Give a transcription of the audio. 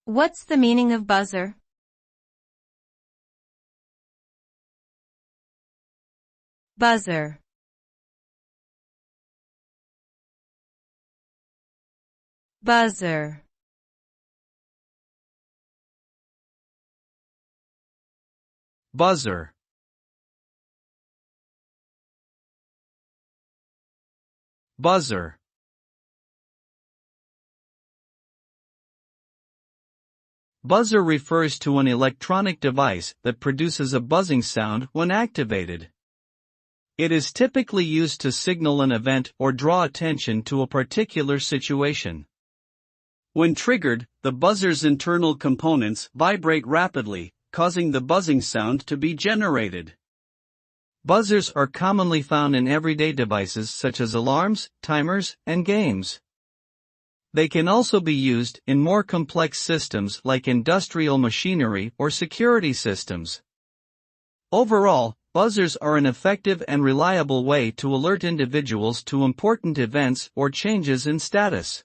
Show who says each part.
Speaker 1: What's the meaning of buzzer? Buzzer. Buzzer.
Speaker 2: Buzzer. Buzzer. Buzzer refers to an electronic device that produces a buzzing sound when activated. It is typically used to signal an event or draw attention to a particular situation. When triggered, the buzzer's internal components vibrate rapidly, causing the buzzing sound to be generated. Buzzers are commonly found in everyday devices such as alarms, timers, and games. They can also be used in more complex systems like industrial machinery or security systems. Overall, buzzers are an effective and reliable way to alert individuals to important events or changes in status.